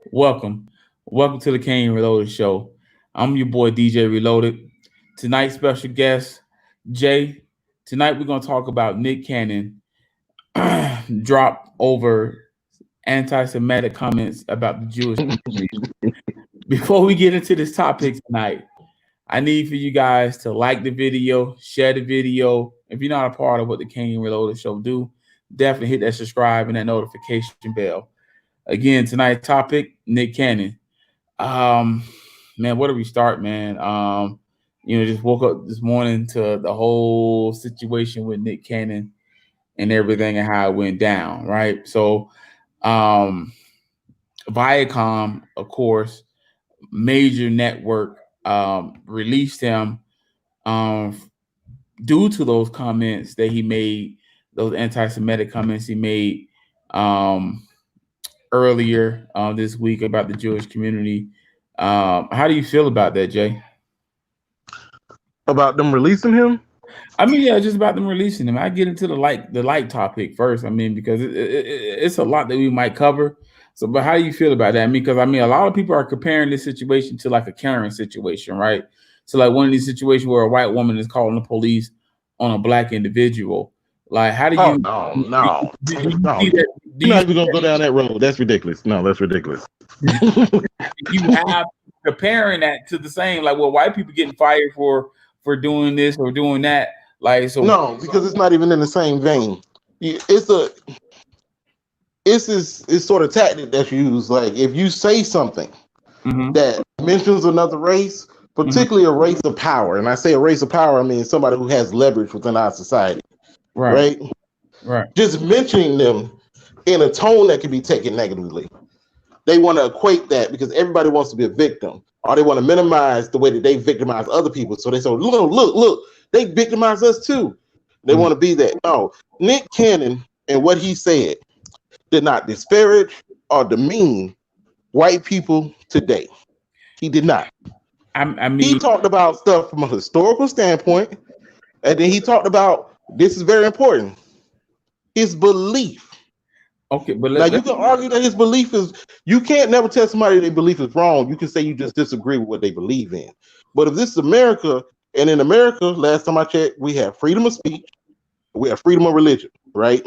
Welcome. Welcome to the Kane Reloaded Show. I'm your boy DJ Reloaded. Tonight's special guest, Jay. Tonight we're going to talk about Nick Cannon drop over anti-Semitic comments about the Jewish community. Before we get into this topic tonight, I need for you guys to like the video, share the video. If you're not a part of what the Kane Reloaded Show do, definitely hit that subscribe and that notification bell. Again, tonight's topic, Nick Cannon. Um, man, where do we start, man? Just woke up this morning to the whole situation with Nick Cannon and everything and how it went down, right? So, Viacom, of course, major network, released him um, due to those comments that he made, those anti-Semitic comments he made earlier this week about the Jewish community. How do you feel about that, Jay? About them releasing him? I mean, yeah, just about them releasing him. I get into the light topic first. I mean, because it's a lot that we might cover. So, but how do you feel about that? I mean, because I mean, a lot of people are comparing this situation to like a Karen situation, right? So, like one of these situations where a white woman is calling the police on a black individual. Like, how do you? Oh, no. Do You're you not see that? even gonna go down that road. That's ridiculous. No, that's ridiculous. You have comparing that to the same, like, well, white people getting fired for doing this or doing that. Like, so No, because it's not even in the same vein. It's this sort of tactic that's used. Like if you say something that mentions another race, particularly a race of power, and I say a race of power, I mean somebody who has leverage within our society, right? Just mentioning them in a tone that can be taken negatively. They want to equate that because everybody wants to be a victim, or they want to minimize the way that they victimize other people. So they say, look, they victimize us too. They want to be that. No, Nick Cannon and what he said did not disparage or demean white people today. He did not. I mean, he talked about stuff from a historical standpoint, and then he talked about, this is very important, his belief. Okay, but now you can argue that his belief is, you can't never tell somebody their belief is wrong. You can say you just disagree with what they believe in. But if this is America, and in America, last time I checked, we have freedom of speech, we have freedom of religion, right?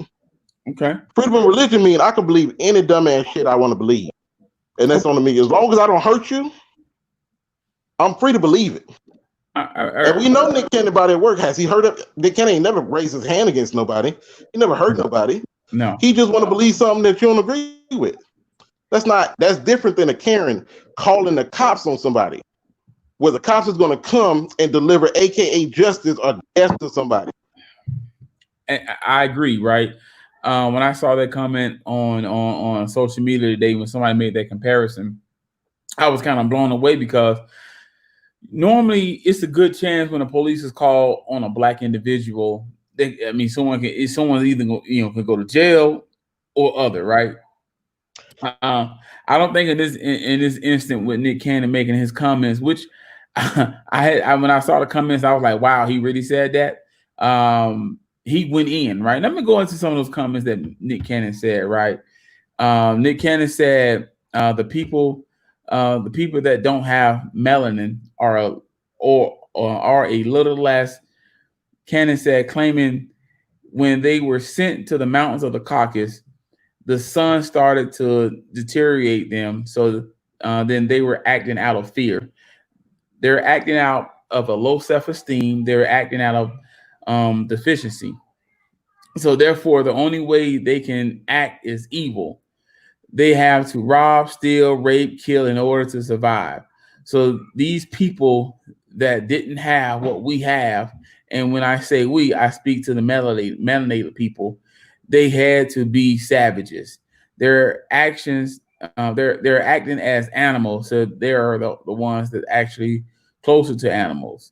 Okay. Freedom of religion means I can believe any dumbass shit I want to believe. And that's on me. As long as I don't hurt you, I'm free to believe it. And we know Nick Cannon by their work. Has he heard of Nick Cannon? Ain't never raised his hand against nobody. He never hurt nobody. No. He just want to believe something that you don't agree with. That's different than a Karen calling the cops on somebody, where the cops is going to come and deliver AKA justice or death to somebody. I agree, right? When I saw that comment on social media today, when somebody made that comparison, I was kind of blown away because normally it's a good chance when the police is called on a black individual. Someone's either could go to jail or other, right? I don't think in this instant with Nick Cannon making his comments, which when I saw the comments, I was like, wow, he really said that. He went in, right? Let me go into some of those comments that Nick Cannon said, right? Nick Cannon said the people that don't have melanin are a little less. Cannon said, claiming when they were sent to the mountains of the Caucasus, the sun started to deteriorate them. So then they were acting out of fear. They're acting out of a low self-esteem. They're acting out of deficiency. So therefore, the only way they can act is evil. They have to rob, steal, rape, kill in order to survive. So these people that didn't have what we have, and when I say we, I speak to the melanated people, they had to be savages. Their actions, they're acting as animals. So they are the ones that actually closer to animals.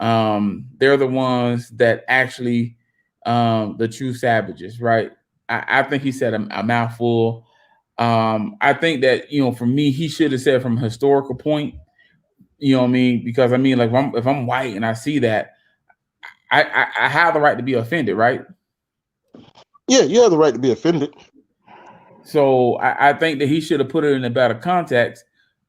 They're the ones that actually the true savages, right? I think he said a mouthful. I think that, for me, he should have said from a historical point, you know what I mean? Because I mean, like if I'm white and I see that, I have the right to be offended, right? Yeah, you have the right to be offended. So I think that he should have put it in a better context.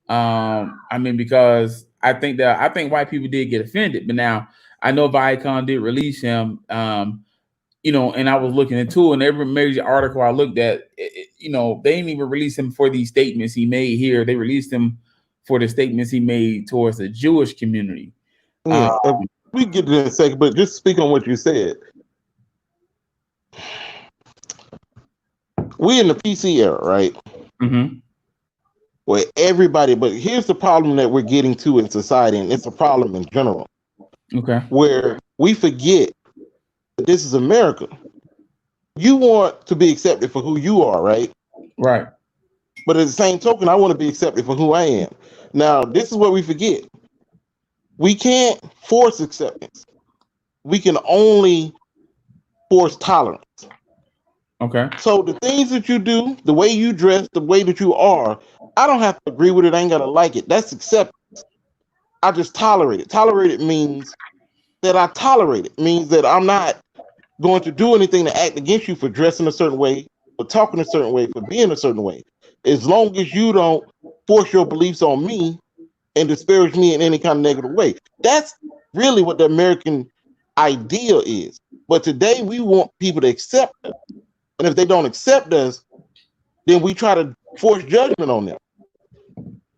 I mean, because I think white people did get offended, but now I know Viacom did release him. And I was looking into it, and every major article I looked at, they didn't even release him for these statements he made here. They released him for the statements he made towards the Jewish community. Yeah, we get to that in a second, but just speak on what you said. We in the PC era, right? Mm-hmm. Where everybody, but here's the problem that we're getting to in society, and it's a problem in general. Okay. Where we forget that this is America. You want to be accepted for who you are, right? Right. But at the same token, I want to be accepted for who I am. Now, this is what we forget. We can't force acceptance. We can only force tolerance. Okay. So the things that you do, the way you dress, the way that you are, I don't have to agree with it. I ain't got to like it. That's acceptance. I just tolerate it. Tolerate it means that I tolerate it. Means that I'm not going to do anything to act against you for dressing a certain way, for talking a certain way, for being a certain way. As long as you don't force your beliefs on me and disparage me in any kind of negative way. That's really what the American ideal is. But today we want people to accept us. And if they don't accept us, then we try to force judgment on them.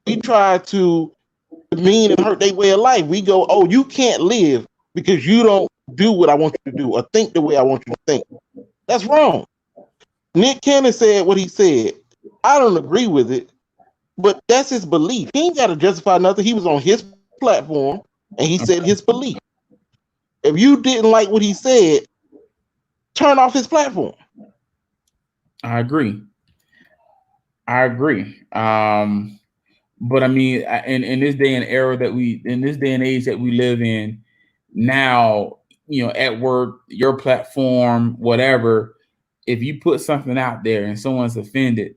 We try to demean and hurt their way of life. We go, oh, you can't live because you don't do what I want you to do or think the way I want you to think. That's wrong. Nick Cannon said what he said. I don't agree with it, but that's his belief. He ain't got to justify nothing. He was on his platform and he said his belief. If you didn't like what he said, turn off his platform. I agree. But I mean, in this day and era in this day and age that we live in now, at work, your platform, whatever, if you put something out there and someone's offended,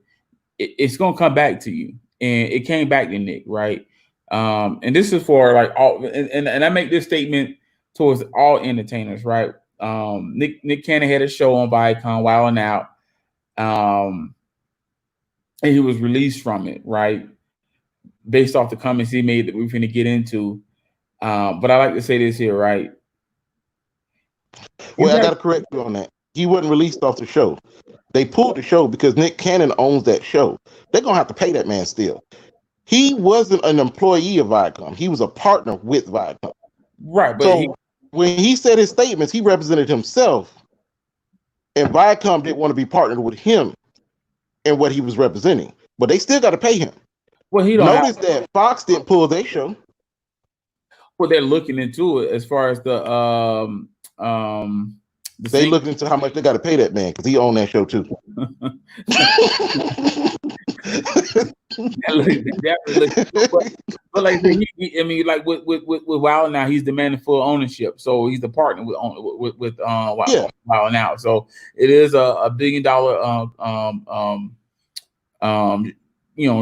it's gonna come back to you. And it came back to Nick, right? And this is for like all, and I make this statement towards all entertainers, right? Nick Cannon had a show on Viacom, Wild 'N Out, and he was released from it, right? Based off the comments he made that we're going to get into. But I like to say this here, right? Well, I got to correct you on that. He wasn't released off the show. They pulled the show because Nick Cannon owns that show. They're going to have to pay that man still. He wasn't an employee of Viacom. He was a partner with Viacom. Right. But so when he said his statements, he represented himself. And Viacom didn't want to be partnered with him in what he was representing. But they still got to pay him. Well, he don't notice that Fox didn't pull their show. Well, they're looking into it as far as they looked into how much they got to pay that man because he owned that show too. but like I mean, like with Wild now, he's demanding full ownership, so he's the partner with Wild now. So it is a $1 billion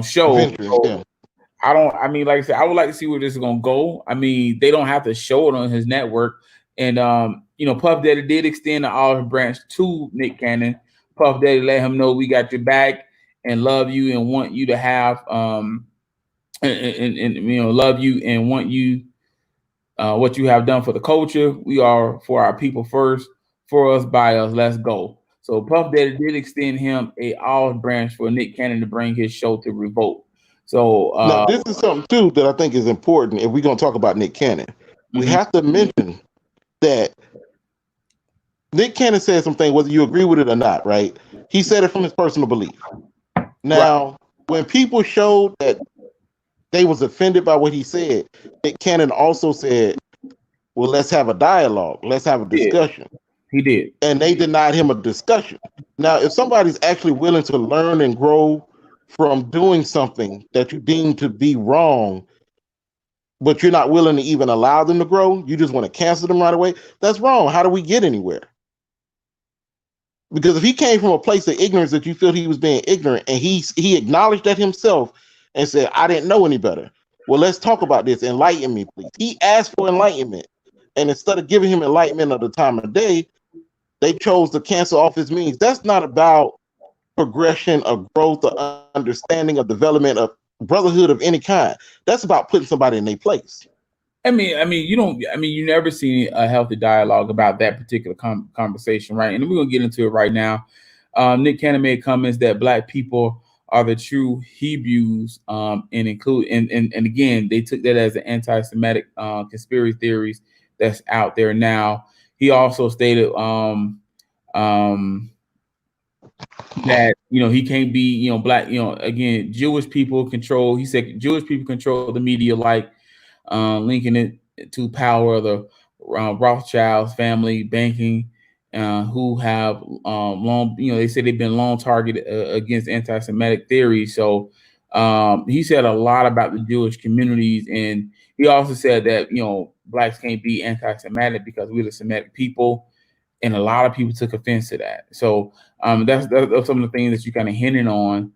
show. So I mean, like I said, I would like to see where this is gonna go. I mean, they don't have to show it on his network. And Puff Daddy did extend the olive branch to Nick Cannon. Puff Daddy let him know we got your back and love you and want you to have and love you and want you what you have done for the culture. We are for our people first, for us, by us, let's go. So Puff Daddy did extend him a olive branch for Nick Cannon to bring his show to Revolt. So now this is something too that I think is important if we're gonna talk about Nick Cannon. We have to mention that Nick Cannon said something, whether you agree with it or not, right? He said it from his personal belief. Now, when people showed that they was offended by what he said, Nick Cannon also said, well, let's have a dialogue. Let's have a discussion. He did. And they denied him a discussion. Now, if somebody's actually willing to learn and grow from doing something that you deem to be wrong, but you're not willing to even allow them to grow, you just want to cancel them right away, that's wrong. How do we get anywhere? Because if he came from a place of ignorance that you feel he was being ignorant, and he acknowledged that himself and said, I didn't know any better. Well, let's talk about this. Enlighten me, please. He asked for enlightenment. And instead of giving him enlightenment at the time of day, they chose to cancel off his means. That's not about progression, of growth, of understanding, of development, of brotherhood of any kind. That's about putting somebody in their place. You don't. You never see a healthy dialogue about that particular conversation, right? And we're gonna get into it right now. Nick Cannon made comments that black people are the true Hebrews, and include and again they took that as an anti-Semitic conspiracy theories that's out there now. He also stated um, that he can't be black. Again, Jewish people control. He said Jewish people control the media, like linking it to power of the Rothschilds family banking, who have long, they say they've been long targeted against anti-Semitic theories. So he said a lot about the Jewish communities, and he also said that blacks can't be anti-Semitic because we're the Semitic people, and a lot of people took offense to that. So that's some of the things that you kind of hinting on,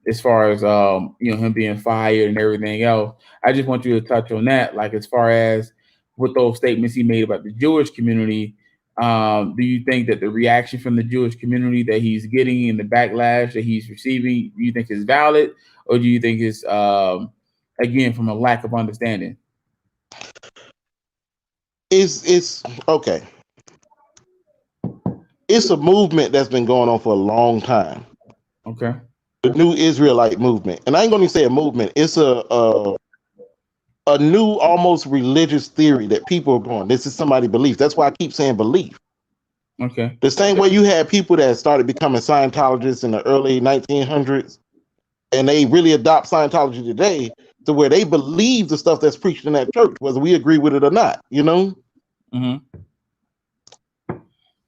as far as him being fired and everything else. I just want you to touch on that, like as far as with those statements he made about the Jewish community. Do you think that the reaction from the Jewish community that he's getting and the backlash that he's receiving, do you think is valid, or do you think it's again from a lack of understanding? It's okay. It's a movement that's been going on for a long time. Okay. The new Israelite movement, and I ain't going to say a movement. It's a new, almost religious theory that people are going. This is somebody's belief. That's why I keep saying belief. Okay. The same way you had people that started becoming Scientologists in the early 1900s, and they really adopt Scientology today to where they believe the stuff that's preached in that church, whether we agree with it or not. Mm-hmm.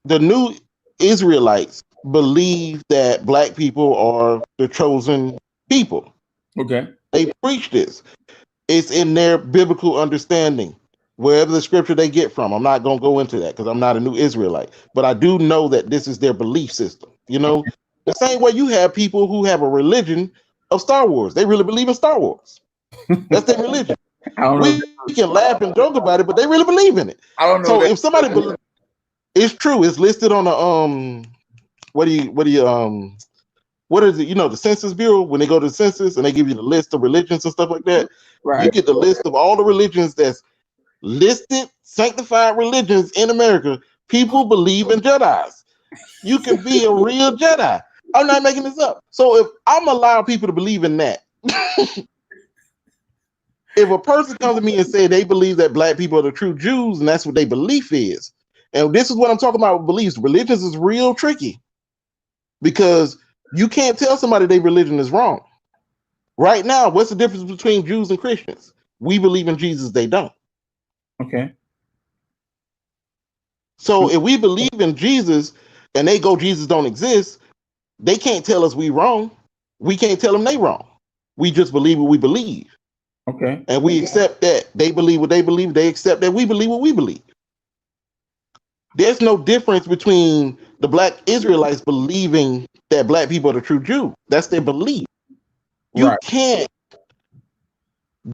The new Israelites believe that black people are the chosen people. Okay. They preach this. It's in their biblical understanding, wherever the scripture they get from. I'm not going to go into that because I'm not a new Israelite, but I do know that this is their belief system. The same way you have people who have a religion of Star Wars. They really believe in Star Wars. That's their religion. I don't know. We can laugh and joke about it, but they really believe in it. I don't know. So if somebody believes, it's true. It's listed on the what is it? The Census Bureau, when they go to the census and they give you the list of religions and stuff like that. Right. You get the list of all the religions that's listed, sanctified religions in America. People believe in Jedis. You can be a real Jedi. I'm not making this up. So if I'm allowing people to believe in that, if a person comes to me and say they believe that black people are the true Jews and that's what their belief is, and this is what I'm talking about with beliefs. Religions is real tricky because you can't tell somebody their religion is wrong. Right now, what's the difference between Jews and Christians? We believe in Jesus, they don't. Okay. So if we believe in Jesus and they go, Jesus don't exist, they can't tell us we wrong. We can't tell them they wrong. We just believe what we believe. Okay. And we accept that they believe what they believe. They accept that we believe what we believe. There's no difference between the black Israelites believing that black people are the true Jew. That's their belief. You can't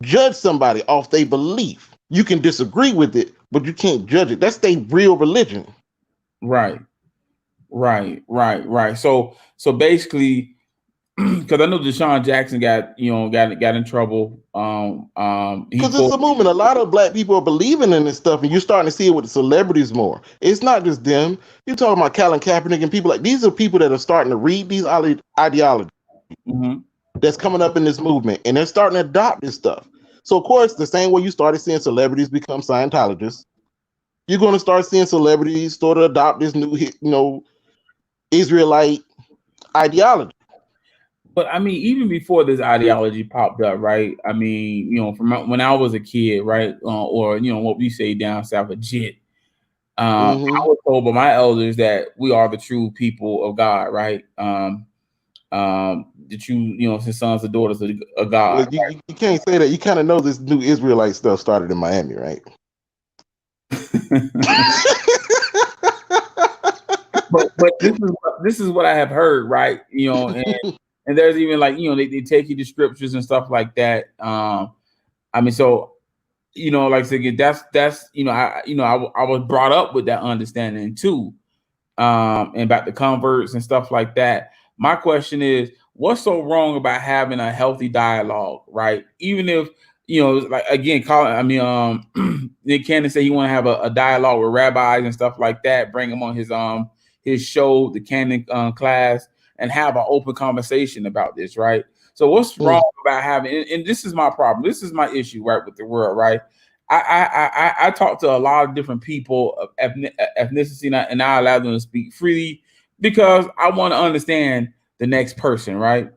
judge somebody off their belief. You can disagree with it, but you can't judge it. That's their real religion. Right. So basically, because I know Deshaun Jackson got in trouble. Because it's a movement. A lot of black people are believing in this stuff, and you're starting to see it with the celebrities more. It's not just them. You're talking about Colin Kaepernick and people like these are people that are starting to read these ideologies that's coming up in this movement, and they're starting to adopt this stuff. So, of course, the same way you started seeing celebrities become Scientologists, you're going to start seeing celebrities sort of adopt this new, Israelite ideology. But even before this ideology popped up, right? From when I was a kid, right, or what we say down south, a jit. I was told by my elders that we are the true people of God, right? The true, since sons and daughters of God. Well, you can't say that. You kind of know this new Israelite stuff started in Miami, right? but this is what I have heard, right? And there's even like they take you to scriptures and stuff like that. So like I said, that's I was brought up with that understanding too. and about the converts and stuff like that. My question is, what's so wrong about having a healthy dialogue, right? Even if like again, Nick Cannon said he want to have a dialogue with rabbis and stuff like that. Bring him on his show, the Cannon class, and have an open conversation about this, right? So what's wrong about having? And this is my problem. This is my issue, right, with the world, right? I talk to a lot of different people of ethnicity, and I allow them to speak freely because I want to understand the next person, right?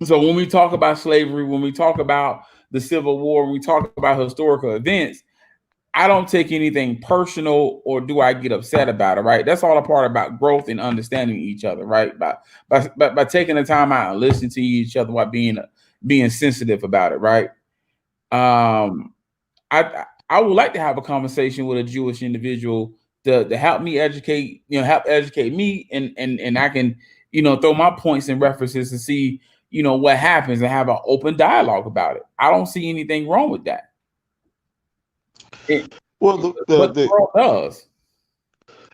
So when we talk about slavery, when we talk about the Civil War, when we talk about historical events, I don't take anything personal or do I get upset about it, right? That's all a part about growth and understanding each other, right? By taking the time out and listening to each other while being sensitive about it, right? I would like to have a conversation with a Jewish individual to help me educate, help educate me, and I can, throw my points and references and see, what happens and have an open dialogue about it. I don't see anything wrong with that. But the world does.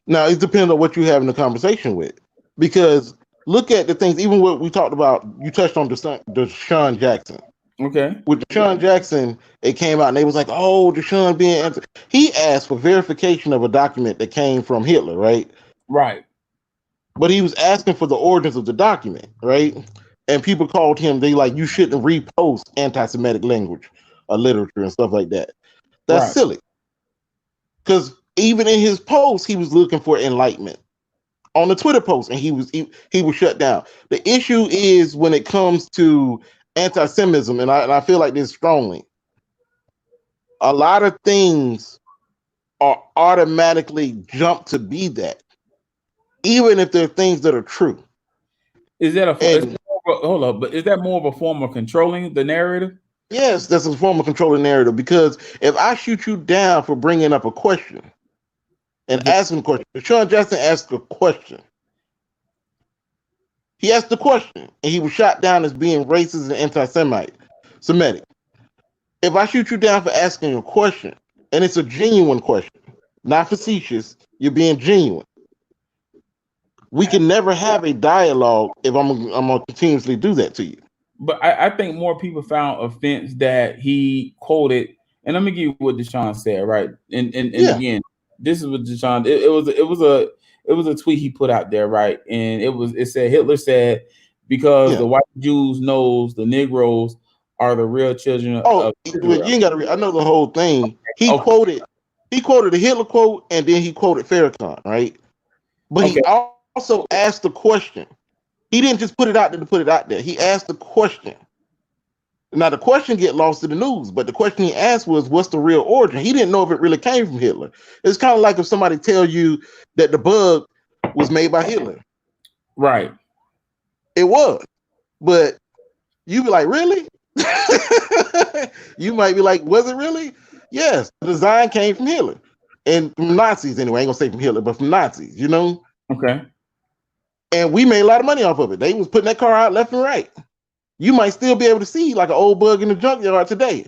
Now it depends on what you have in the conversation with, because look at the things. Even what we talked about, you touched on Deshaun Jackson. Okay. With Deshaun Jackson, it came out and they was like, "Oh, Deshaun being he asked for verification of a document that came from Hitler, right? Right. But he was asking for the origins of the document, right? And people called him. They like, you shouldn't repost anti-Semitic language or literature and stuff like that. That's silly. Because even in his post, he was looking for enlightenment on the Twitter post, and he was shut down. The issue is when it comes to anti-Semitism, and I feel like this strongly. A lot of things are automatically jump to be that, even if they're things that are true. Is that hold up? But is that more of a form of controlling the narrative? Yes, that's a form of controlling narrative, because if I shoot you down for bringing up a question and asking a question, Deshaun Jackson asked a question. He asked the question, and he was shot down as being racist and anti-Semitic. If I shoot you down for asking a question, and it's a genuine question, not facetious, you're being genuine, we can never have a dialogue if I'm gonna continuously do that to you. But I think more people found offense that he quoted, and let me give you what Deshaun said, right? And again, this is what Deshaun. It was a tweet he put out there, right? And it said Hitler said, because the white Jews knows the Negroes are the real children of Israel. You ain't got to. I know the whole thing. He quoted a Hitler quote, and then he quoted Farrakhan, right? But he also asked the question. He didn't just put it out there to put it out there. He asked the question. Now the question get lost in the news, but the question he asked was, "What's the real origin?" He didn't know if it really came from Hitler. It's kind of like if somebody tell you that the bug was made by Hitler. Right. It was, but you be like, really? You might be like, was it really? Yes, the design came from Hitler and from Nazis anyway. I ain't gonna say from Hitler, but from Nazis, Okay. And we made a lot of money off of it. They was putting that car out left and right. You might still be able to see like an old bug in the junkyard today.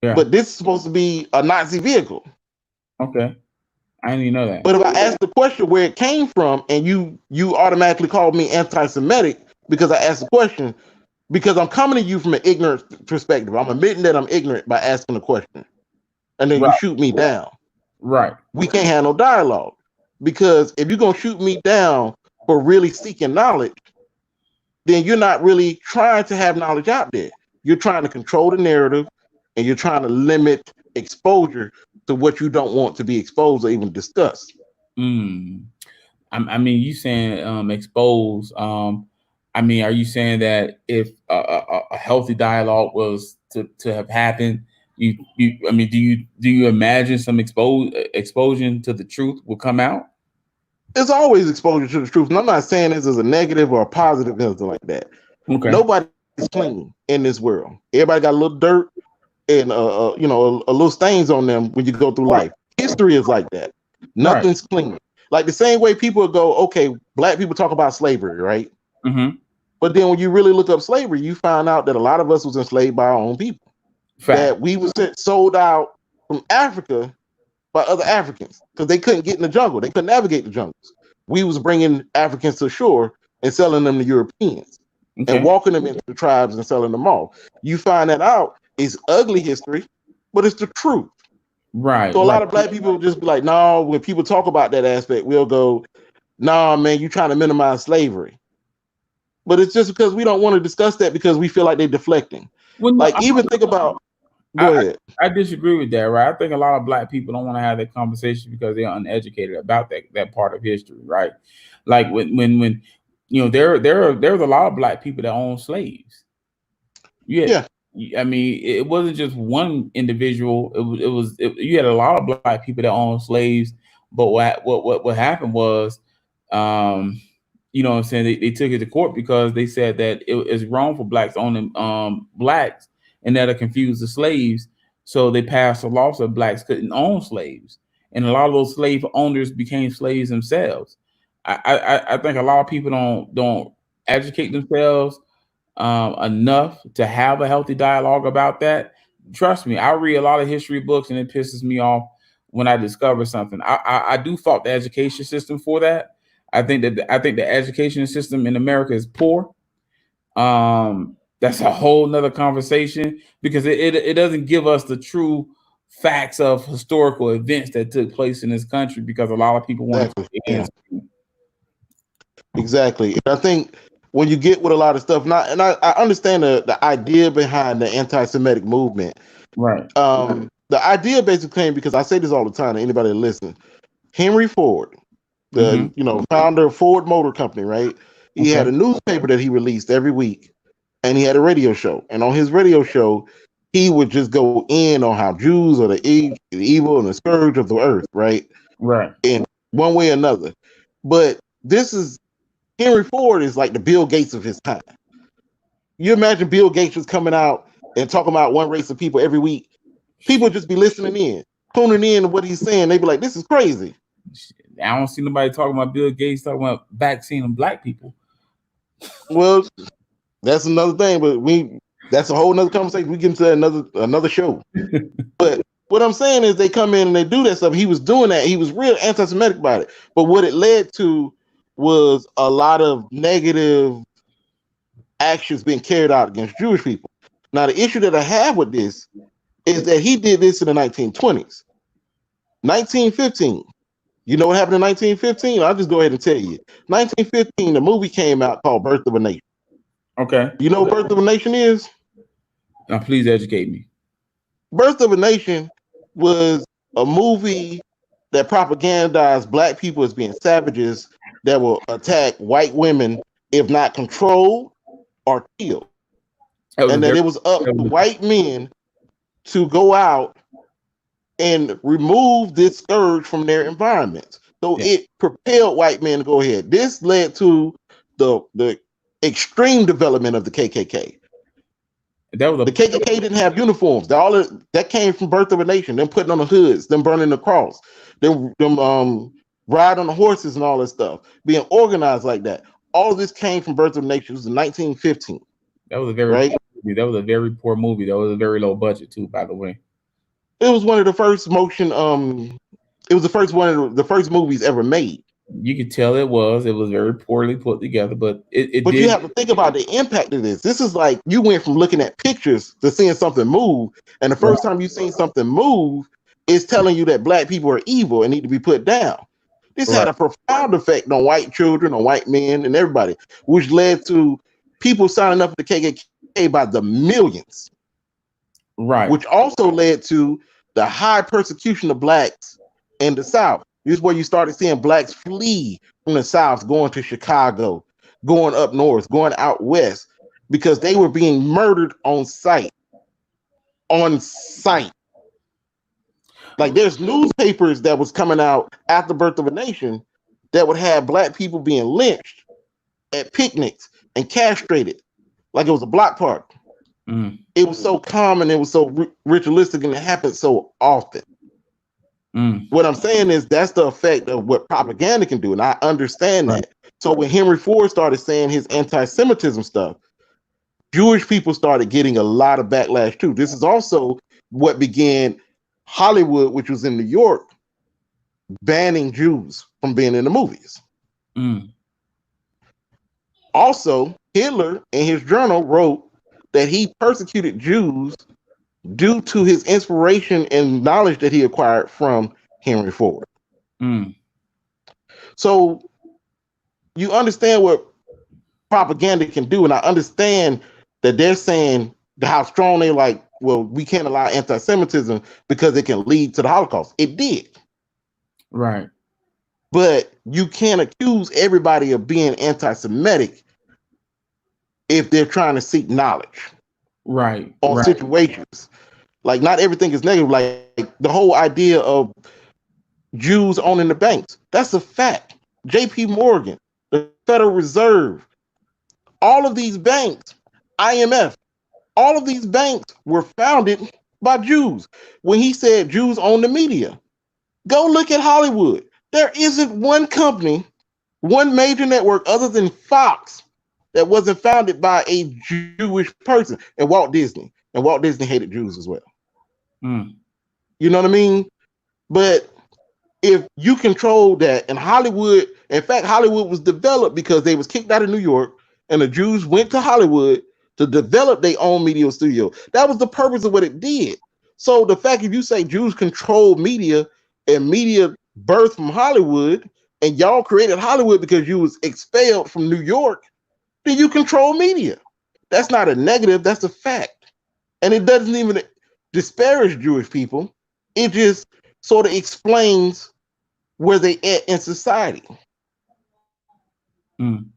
Yeah. But this is supposed to be a Nazi vehicle. Okay. I didn't even know that. But if I asked the question where it came from, and you automatically called me anti-Semitic because I asked the question, because I'm coming to you from an ignorant perspective. I'm admitting that I'm ignorant by asking the question. And then you shoot me down. Right. We can't have no dialogue. Because if you're going to shoot me down for really seeking knowledge, then you're not really trying to have knowledge out there. You're trying to control the narrative, and you're trying to limit exposure to what you don't want to be exposed or even discussed. I mean, you saying expose. I mean, are you saying that if a healthy dialogue was to have happened, do you imagine some exposure to the truth will come out? There's always exposure to the truth, and I'm not saying this is a negative or a positive, anything like that. Okay. Nobody is clean in this world. Everybody got a little dirt and a little stains on them when you go through life. History is like that. Nothing's clean. Like the same way people go, okay, black people talk about slavery, right? Mm-hmm. But then when you really look up slavery, you find out that a lot of us was enslaved by our own people. Fact. That we was sold out from Africa by other Africans because they couldn't get in the jungle. They couldn't navigate the jungles. we was bringing Africans to shore and selling them to Europeans and Okay. walking them into the tribes and selling them off. You find that out, it's ugly history, but it's the truth. Right. So a Right. lot of black people will just be like, no, when people talk about that aspect, we'll go, nah, man, you trying to minimize slavery. But it's just because we don't want to discuss that because we feel like they're deflecting. Well, no, Like, even think about, go I, ahead. I disagree with that, right? I think a lot of black people don't want to have that conversation because they're uneducated about that part of history, right? Like when there's a lot of black people that own slaves. Yeah, Yeah, I mean, it wasn't just one individual. You had a lot of black people that owned slaves, but what happened was, um, what I'm saying, they took it to court because they said that it is wrong for blacks owning blacks, and that'll confuse the slaves. So they passed a law so blacks couldn't own slaves, and a lot of those slave owners became slaves themselves. I think a lot of people don't educate themselves enough to have a healthy dialogue about that. Trust me, I read a lot of history books, and it pisses me off when I discover something. I do fault the education system for that. I think the education system in America is poor. That's a whole nother conversation because it doesn't give us the true facts of historical events that took place in this country because a lot of people want to exactly. take Yeah, it in. exactly. And I think when you get with a lot of stuff, not, and I understand the idea behind the anti-Semitic movement. Right. The idea basically came because I say this all the time to anybody that listens. Henry Ford, the Mm-hmm. founder of Ford Motor Company, right? He had Okay. a newspaper that he released every week, and he had a radio show. And on his radio show, he would just go in on how Jews are the evil and the scourge of the earth, right? Right. In one way or another. But this is Henry Ford is like the Bill Gates of his time. You imagine Bill Gates was coming out and talking about one race of people every week. People would just be listening in, tuning in to what he's saying. They'd be like, "This is crazy." I don't see nobody talking about Bill Gates talking about vaccinating black people. Well, that's another thing, but that's a whole nother conversation. We get into that another show. But what I'm saying is they come in and they do that stuff. He was doing that. He was real anti-Semitic about it. But what it led to was a lot of negative actions being carried out against Jewish people. Now, the issue that I have with this is that he did this in the 1920s. 1915. You know what happened in 1915? I'll just go ahead and tell you. 1915, the movie came out called Birth of a Nation. Okay. You know what Birth of a Nation is? Now please educate me. Birth of a Nation was a movie that propagandized black people as being savages that will attack white women if not controlled or killed. That was a And that very it was up to white men to go out and remove this scourge from their environments. So yeah. it propelled white men to go ahead. This led to the extreme development of the KKK. That was The KKK didn't have uniforms. That came from Birth of a Nation. Them putting on the hoods, them burning the cross, them ride on the horses and all this stuff, being organized like that. All of this came from Birth of a Nation. It was in 1915, that was a very right? poor movie. That was a very poor movie. That was a very low budget too, by the way. It was one of the first motion. It was the first one of the first movies ever made. You could tell it was very poorly put together, but it But you did. have to think about the impact of this. This is like you went from looking at pictures to seeing something move, and the Right. first time you seen something move, it's telling you that black people are evil and need to be put down. This had Right. a profound effect on white children, on white men, and everybody, which led to people signing up for the KKK by the millions, Right. which also led to the high persecution of blacks in the South. This is where you started seeing blacks flee from the South, going to Chicago, going up north, going out west, because they were being murdered on sight. On sight. Like there's newspapers that was coming out after Birth of a Nation that would have black people being lynched at picnics and castrated like it was a block party. Mm. It was so common, it was so ritualistic, and it happened so often. Mm. What I'm saying is that's the effect of what propaganda can do, and I understand Right. that. So when Henry Ford started saying his anti-Semitism stuff, Jewish people started getting a lot of backlash too. This is also what began Hollywood, which was in New York, banning Jews from being in the movies. Mm. Also, Hitler in his journal wrote that he persecuted Jews due to his inspiration and knowledge that he acquired from Henry Ford. Mm. So you understand what propaganda can do, and I understand that they're saying how strong they like. Well, we can't allow anti-Semitism because it can lead to the Holocaust. It did, Right. but you can't accuse everybody of being anti-Semitic if they're trying to seek knowledge Right. on Right. situations. Like, not everything is negative. Like the whole idea of Jews owning the banks, that's a fact. J.P. Morgan, the Federal Reserve, all of these banks, IMF, all of these banks were founded by Jews. When he said Jews own the media, go look at Hollywood. There isn't one company, one major network other than Fox that wasn't founded by a Jewish person, and Walt Disney. And Walt Disney hated Jews as well. Mm. You know what I mean? But if you control that, and Hollywood, in fact, Hollywood was developed because they was kicked out of New York, and the Jews went to Hollywood to develop their own media studio. That was the purpose of what it did. So the fact, if you say Jews control media and media birthed from Hollywood, and y'all created Hollywood because you was expelled from New York, then you control media. That's not a negative, that's a fact. And it doesn't even disparage Jewish people. It just sort of explains where they at in society. Mm.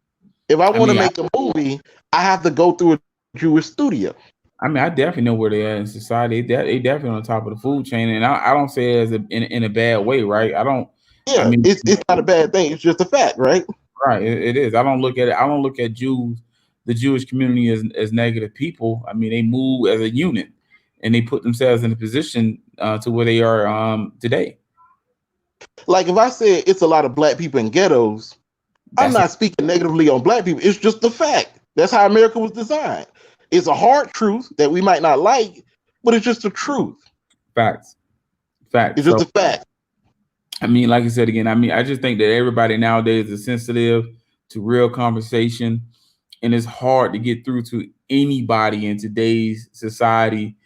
If I I want to mean, I, make a movie, I have to go through a Jewish studio. I mean, I definitely know where they are in society. They definitely on top of the food chain, and I don't say it as in a bad way, right? I don't. I Yeah, mean, it's not a bad thing. It's just a fact, right? right? It is. I don't look at it. I don't look at Jews, the Jewish community, as negative people. I mean, they move as a unit, and they put themselves in a position to where they are today. Like if I said it's a lot of black people in ghettos, I'm That's a not speaking negatively on black people. It's just the fact. That's how America was designed. It's a hard truth that we might not like, but it's just the truth. fact. Fact. It's just So a fact. I mean, like I said again, I mean, I just think that everybody nowadays is sensitive to real conversation, and it's hard to get through to anybody in today's society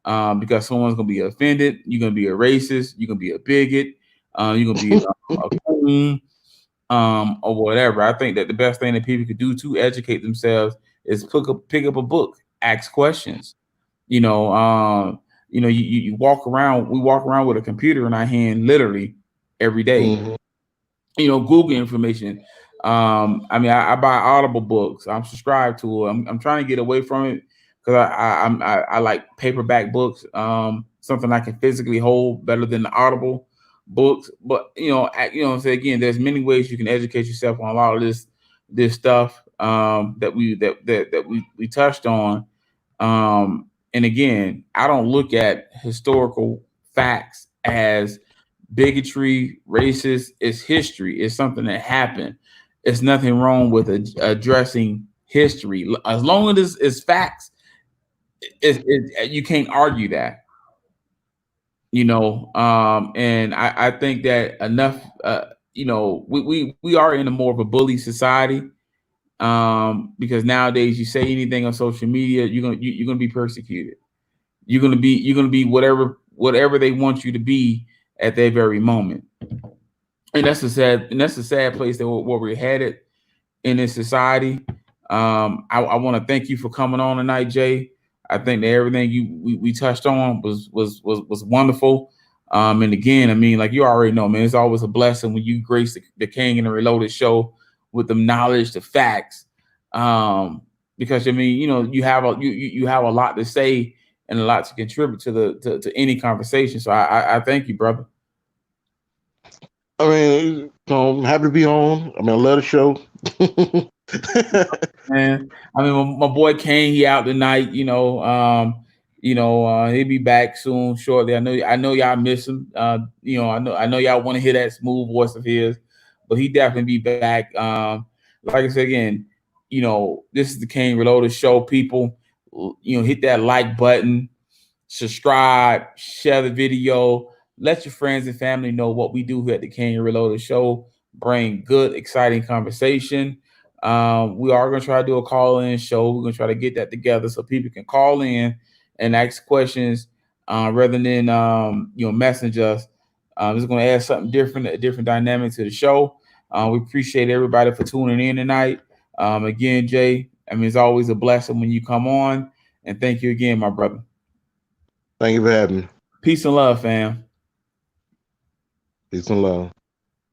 because someone's gonna be offended. You're gonna be a racist. You're gonna be a bigot. You're gonna be a coon, or whatever. I think that the best thing that people could do to educate themselves is pick up a book, ask questions. You know, you walk around. We walk around with a computer in our hand, literally every day. Mhm. Google information. I mean, I buy Audible books. I'm subscribed to it. I'm trying to get away from it because I like paperback books. Something I can physically hold better than the Audible books. But say again, there's many ways you can educate yourself on a lot of this stuff that we touched on. And again, I don't look at historical facts as bigotry, racist. It's history. It's something that happened. It's nothing wrong with addressing history as long as it's facts. You can't argue that. And I think that enough. We are in a more of a bully society because nowadays you say anything on social media, you're gonna be persecuted. You're gonna be whatever they want you to be at that very moment. And that's a sad place that where we're headed in this society. I want to thank you for coming on tonight, Jay. I think that everything we touched on was wonderful. And again, I mean, like you already know, man, it's always a blessing when you grace the King and the Reloaded show with the knowledge, the facts. Because I mean, you have a lot to say and a lot to contribute to any conversation. So I thank you, brother. I mean, I'm happy to be on. I mean, I love the show. Man, I mean, my boy Kane, he out tonight. He'll be back soon, shortly. I know y'all miss him. I know y'all want to hear that smooth voice of his, but he definitely be back. Like I said again, this is the Kane Reloaded show. People, hit that like button, subscribe, share the video, let your friends and family know what we do here at the Kane Reloaded show. bring good, exciting conversation. We are going to try to do a call-in show. We're going to try to get that together so people can call in and ask questions rather than message us. It's going to add something different, a different dynamic to the show. We appreciate everybody for tuning in tonight. Again, Jay, it's always a blessing when you come on, and thank you again, my brother. Thank you for having me. Peace and love, fam. Peace and love.